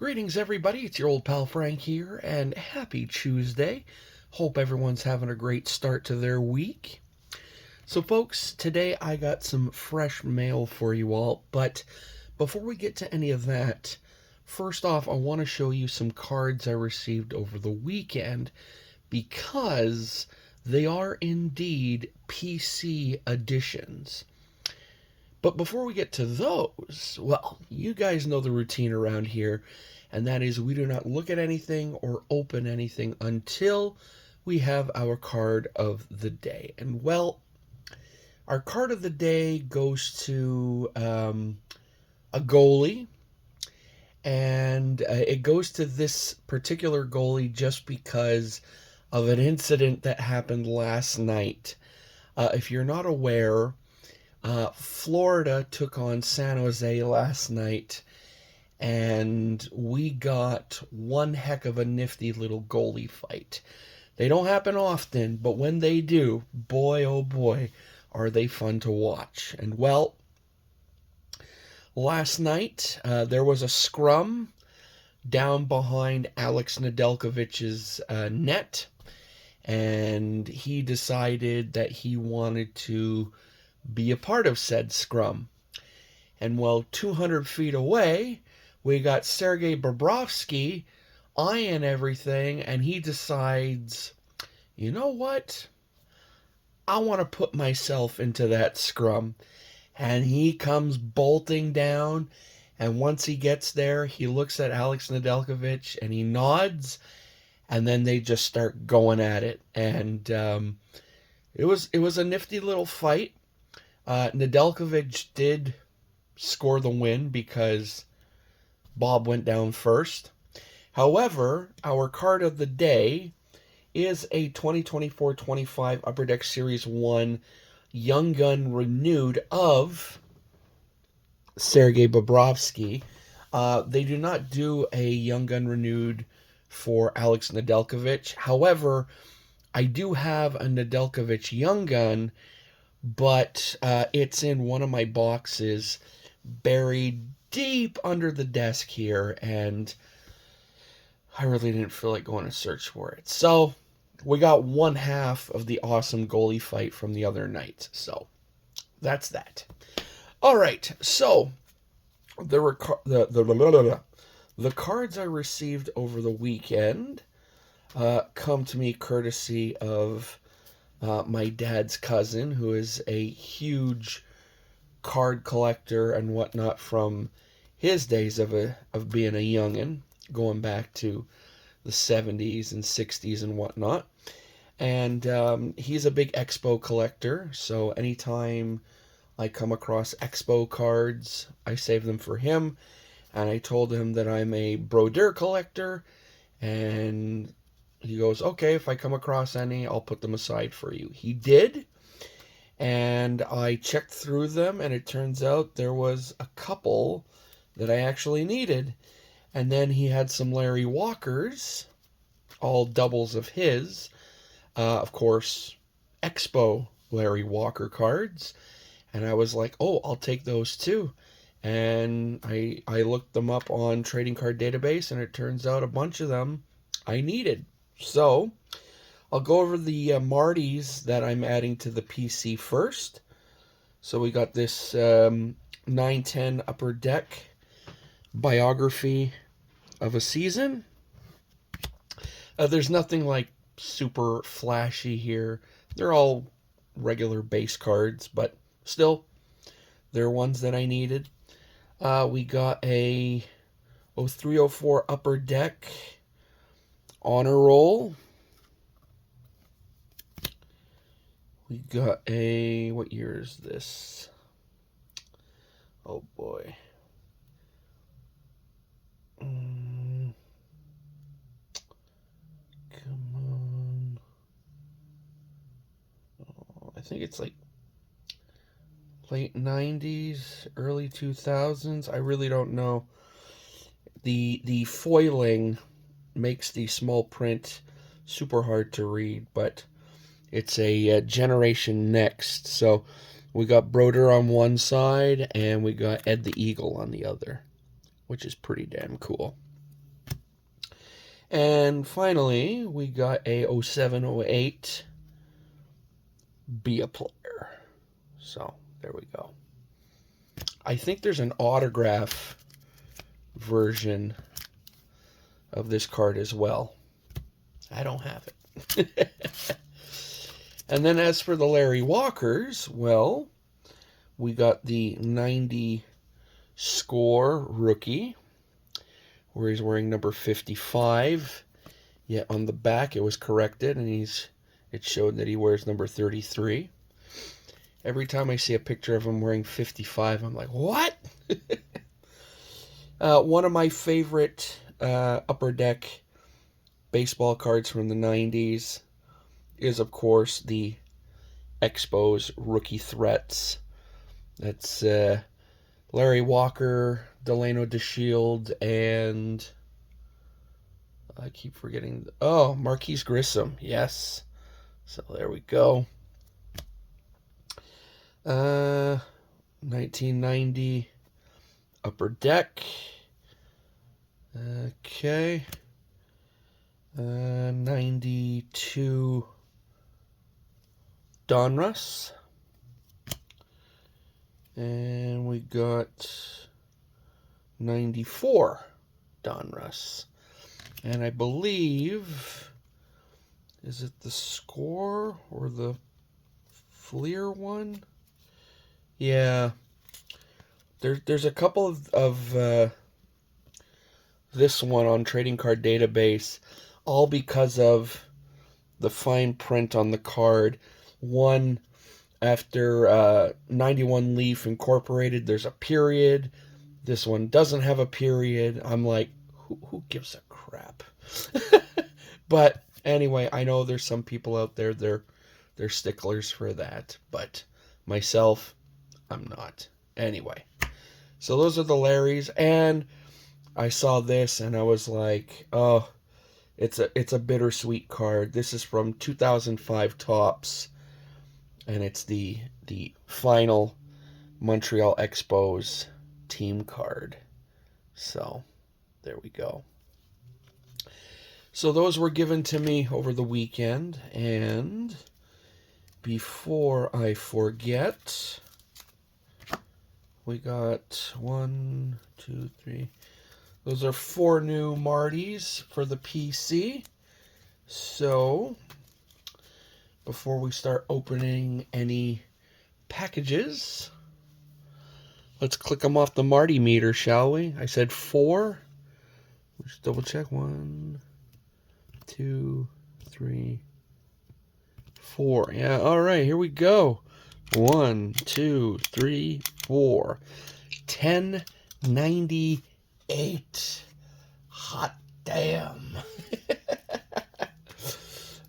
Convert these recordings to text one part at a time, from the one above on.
Greetings, everybody. It's your old pal Frank here, and happy Tuesday. Hope everyone's having a great start to their week. So, folks, today I got some fresh mail for you all, but before we get to any of that, first off, I want to show you some cards I received over the weekend because they are indeed PC editions. But before we get to those, well, you guys know the routine around here, and that is we do not look at anything or open anything until we have our card of the day. And, well, our card of the day goes to a goalie, and it goes to this particular goalie just because of an incident that happened last night. If you're not aware, Florida took on San Jose last night, and we got one heck of a nifty little goalie fight. They don't happen often, but when they do, boy oh boy, are they fun to watch. And, well, last night there was a scrum down behind Alex Nedeljkovic's net, and he decided that he wanted to be a part of said scrum. And, well, 200 feet away, we got Sergei Bobrovsky eyeing everything, and he decides, you know what? I want to put myself into that scrum. And he comes bolting down, and once he gets there, he looks at Alex Nedeljkovic, and he nods, and then they just start going at it. And it was a nifty little fight. Nedeljkovic did score the win because Bob went down first. However, our card of the day is a 2024-25 Upper Deck Series 1 Young Gun Renewed of Sergei Bobrovsky. They do not do a Young Gun Renewed for Alex Nedeljkovic. However, I do have a Nedeljkovic Young Gun, but it's in one of my boxes buried deep under the desk here, and I really didn't feel like going to search for it. So we got one half of the awesome goalie fight from the other night. So that's that. All right, so the cards I received over the weekend come to me courtesy of my dad's cousin, who is a huge card collector and whatnot from his days of being a youngin', going back to the 70s and 60s and whatnot. And he's a big Expo collector, so anytime I come across Expo cards, I save them for him. And I told him that I'm a Brodeur collector, and he goes, okay, if I come across any, I'll put them aside for you. He did, and I checked through them, and it turns out there was a couple that I actually needed. And then he had some Larry Walkers, all doubles of his. Of course, Expo Larry Walker cards. And I was like, oh, I'll take those too. And I looked them up on Trading Card Database, and it turns out a bunch of them I needed. So I'll go over the Martys that I'm adding to the PC first. So we got this 910 Upper Deck biography of a season. There's nothing like super flashy here. They're all regular base cards, but still, they're ones that I needed. We got a 0304 Upper Deck Honor Roll. We got a, what year is this? Oh boy. Come on. Oh, I think it's like late 90s, early 2000s. I really don't know. The foiling makes the small print super hard to read, but it's a Generation Next. So we got Brodeur on one side, and we got Ed the Eagle on the other, which is pretty damn cool. And finally, we got a 0708 Be a Player. So, there we go. I think there's an autograph version of this card as well. I don't have it. And then as for the Larry Walkers, well, we got the 90 score rookie, where he's wearing number 55. Yet on the back it was corrected, and it showed that he wears number 33. Every time I see a picture of him wearing 55, I'm like, what? One of my favorite Upper Deck baseball cards from the 90s is, of course, the Expos Rookie Threats. That's Larry Walker, Delano DeShield, and I keep forgetting. Oh, Marquise Grissom. Yes. So there we go. 1990 Upper Deck. Okay. 92 Donruss. And we got 94 Donruss. And I believe, is it the Score or the Fleer one? Yeah. There's a couple of this one on Trading Card Database, all because of the fine print on the card. One, after 91 Leaf Incorporated, there's a period. This one doesn't have a period. I'm like, who gives a crap? But anyway, I know there's some people out there, they're sticklers for that. But myself, I'm not. Anyway, so those are the Larrys, and I saw this and I was like, oh, it's a bittersweet card. This is from 2005 Topps, and it's the final Montreal Expos team card. So there we go. So those were given to me over the weekend, and before I forget, we got 1, 2, 3. Those are 4 new Martys for the PC. So before we start opening any packages, let's click them off the Marty meter, shall we? I said 4. Let's double check. 1, 2, 3, 4. Yeah, all right, here we go. 1, 2, 3, 4. 1098. Hot damn.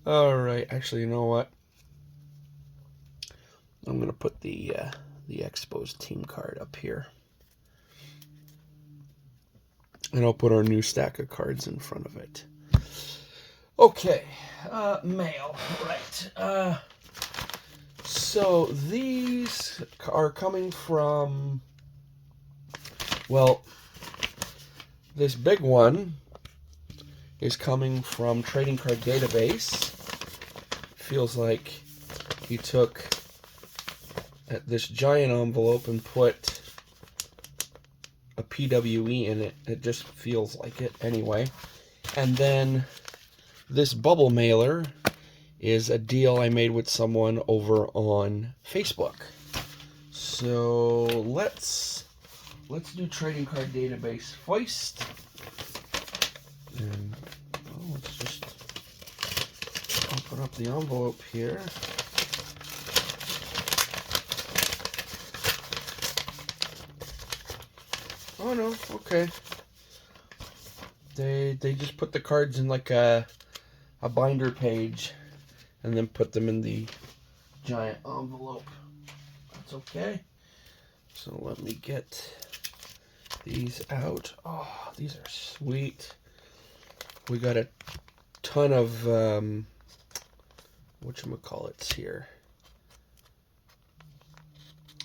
All right, actually, you know what? I'm gonna put the Expos team card up here, and I'll put our new stack of cards in front of it. Okay, mail, right. So these are coming from, well, this big one is coming from Trading Card Database. Feels like he took this giant envelope and put a PWE in it. It just feels like it anyway. And then this bubble mailer is a deal I made with someone over on Facebook. So let's do Trading Card Database first. And let's just open up the envelope here. Oh no, okay. They just put the cards in like a binder page and then put them in the giant envelope. That's okay. So let me get these out. Oh, these are sweet. We got a ton of whatchamacallits here.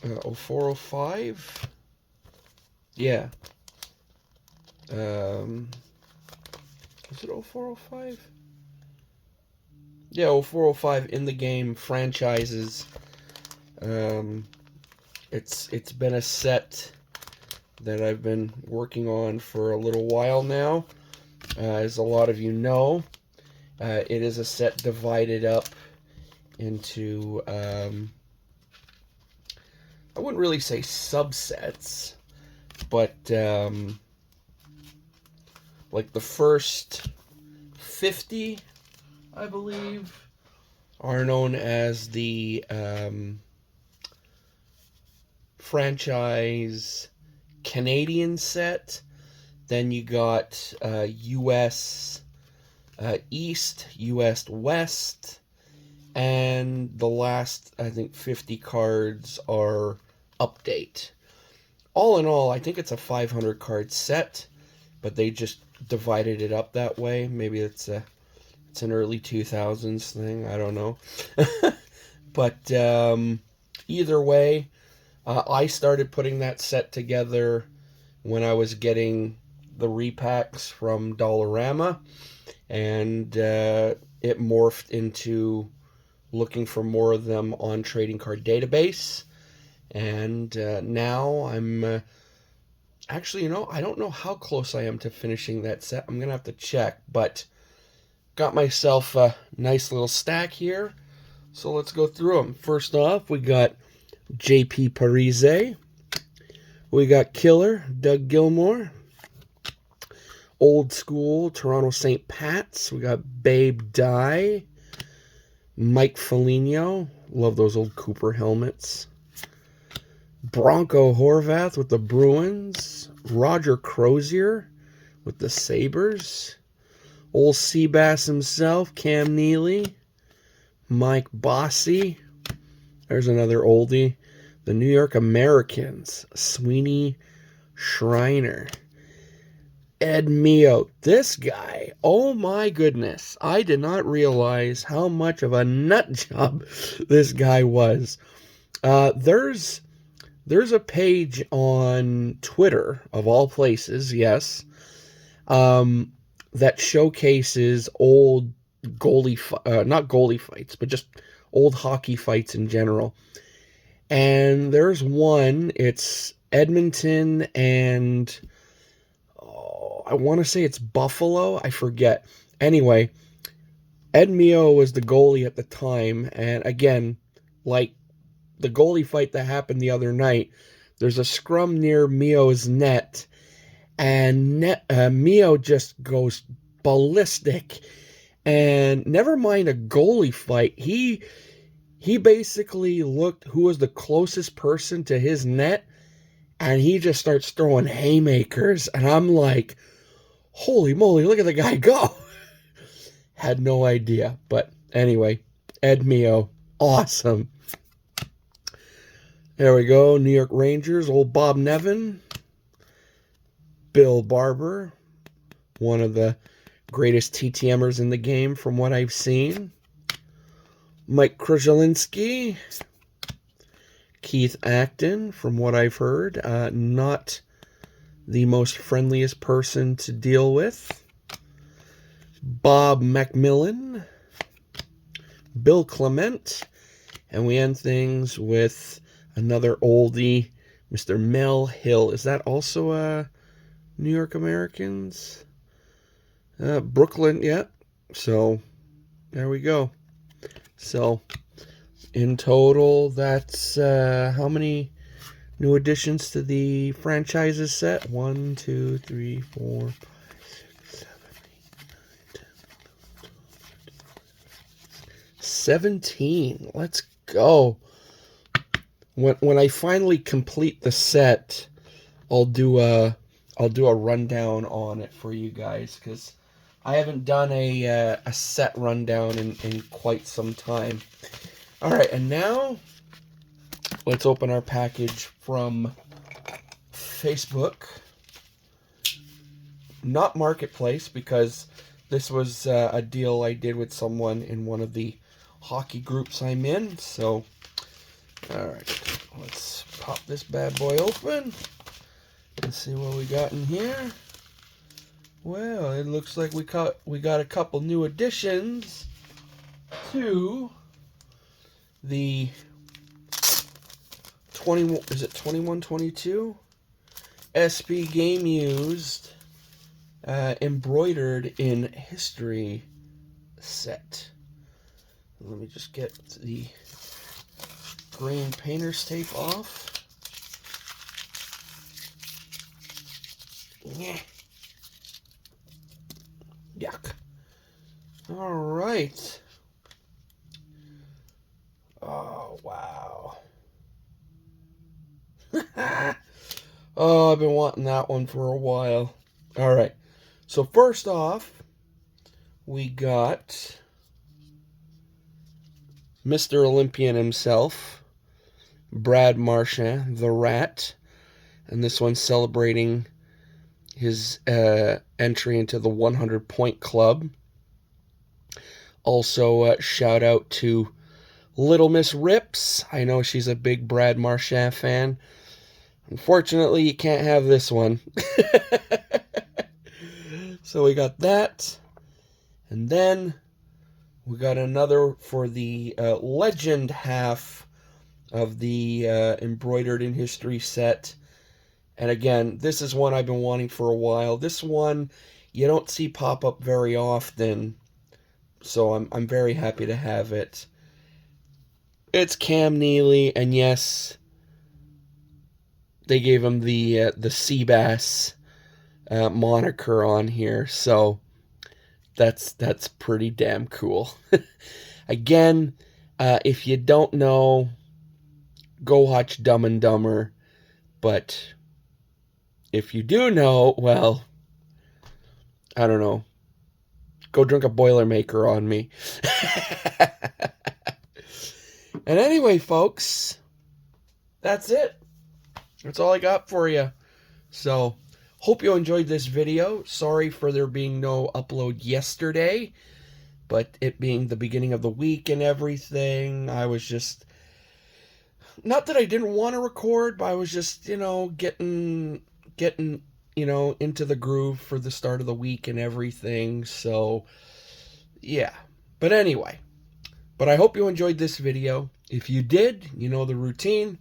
0405. Yeah. Is it 0405? Yeah, 0405 in the game franchises. It's been a set that I've been working on for a little while now. As a lot of you know, it is a set divided up into, I wouldn't really say subsets, but like the first 50, I believe, are known as the franchise Canadian set. Then you got US East, US West, and the last, I think, 50 cards are update. All in all, I think it's a 500 card set, but they just divided it up that way. Maybe it's an early 2000s thing. I don't know. But either way, I started putting that set together when I was getting the repacks from Dollarama, and it morphed into looking for more of them on Trading Card Database. And now I'm actually, I don't know how close I am to finishing that set. I'm gonna have to check, but got myself a nice little stack here, so let's go through them. First off, we got JP Parise, we got Killer Doug Gilmour, Old School Toronto St. Pat's, we got Babe Dye, Mike Foligno, love those old Cooper helmets, Bronco Horvath with the Bruins, Roger Crozier with the Sabres, old Seabass himself, Cam Neely, Mike Bossy, there's another oldie, the New York Americans, Sweeney Schreiner, Ed Mio, this guy, oh my goodness, I did not realize how much of a nut job this guy was. There's a page on Twitter, of all places, yes, that showcases old not goalie fights, but just old hockey fights in general. And there's one, it's Edmonton and, I want to say it's Buffalo, I forget. Anyway, Ed Mio was the goalie at the time, and again, like the goalie fight that happened the other night, there's a scrum near Mio's net, and Mio just goes ballistic. And never mind a goalie fight, he basically looked who was the closest person to his net, and he just starts throwing haymakers, and I'm like, holy moly, look at the guy go. Had no idea, but anyway, Ed Mio, awesome. There we go, New York Rangers, old Bob Nevin, Bill Barber, one of the greatest TTMers in the game from what I've seen, Mike Krzelinski, Keith Acton, from what I've heard, not the most friendliest person to deal with, Bob Macmillan, Bill Clement, and we end things with another oldie, Mr. Mel Hill. Is that also New York Americans? Brooklyn, yeah. So, there we go. So, in total, that's how many new additions to the franchises set? 1, 2, 3, 4, 5, 6, 7, 8, 9, 10, 17. Let's go. When I finally complete the set, I'll do a rundown on it for you guys, because I haven't done a set rundown in quite some time. All right, and now let's open our package from Facebook. Not Marketplace, because this was a deal I did with someone in one of the hockey groups I'm in. So, all right, let's pop this bad boy open and see what we got in here. Well, it looks like we got a couple new additions to the 21-22 SP Game Used embroidered in history set. Let me just get the green painter's tape off. Yeah. Yuck. All right. Oh, wow. Oh, I've been wanting that one for a while. All right. So first off, we got Mr. Olympian himself, Brad Marchand, the Rat. And this one's celebrating his entry into the 100-point club. Also, shout out to Little Miss Rips. I know she's a big Brad Marchand fan. Unfortunately, you can't have this one. So we got that. And then we got another for the legend half of the embroidered in history set. And again, this is one I've been wanting for a while. This one you don't see pop up very often, so I'm very happy to have it. It's Cam Neely, and yes, they gave him the Seabass moniker on here, so that's pretty damn cool. Again, if you don't know, go watch Dumb and Dumber, but if you do know, well, I don't know. Go drink a Boilermaker on me. And anyway, folks, that's it. That's all I got for you. So, hope you enjoyed this video. Sorry for there being no upload yesterday, but it being the beginning of the week and everything, I was just, not that I didn't want to record, but I was just, getting into the groove for the start of the week and everything. So, yeah. But anyway, I hope you enjoyed this video. If you did, you know the routine.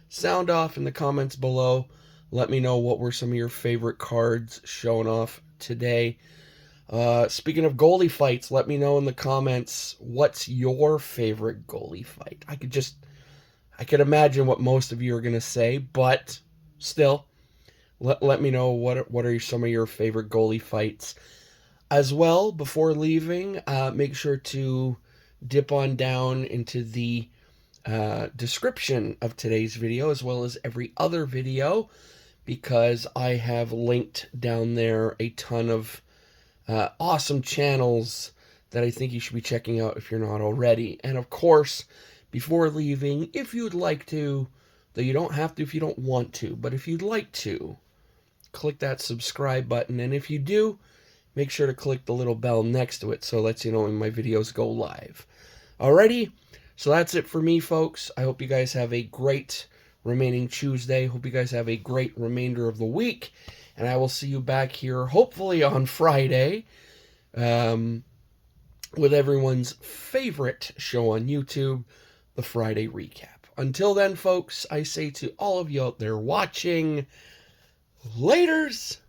Sound off in the comments below. Let me know what were some of your favorite cards shown off today. Speaking of goalie fights, let me know in the comments what's your favorite goalie fight. I could imagine what most of you are going to say, but still, let me know what are some of your favorite goalie fights. As well, before leaving, make sure to dip on down into the description of today's video, as well as every other video, because I have linked down there a ton of awesome channels that I think you should be checking out if you're not already. And of course, before leaving, if you'd like to, though you don't have to if you don't want to, but if you'd like to, click that subscribe button. And if you do, make sure to click the little bell next to it so it lets you know when my videos go live. Alrighty, so that's it for me, folks. I hope you guys have a great remaining Tuesday. Hope you guys have a great remainder of the week. And I will see you back here, hopefully on Friday, with everyone's favorite show on YouTube, the Friday Recap. Until then, folks, I say to all of you out there watching, laters!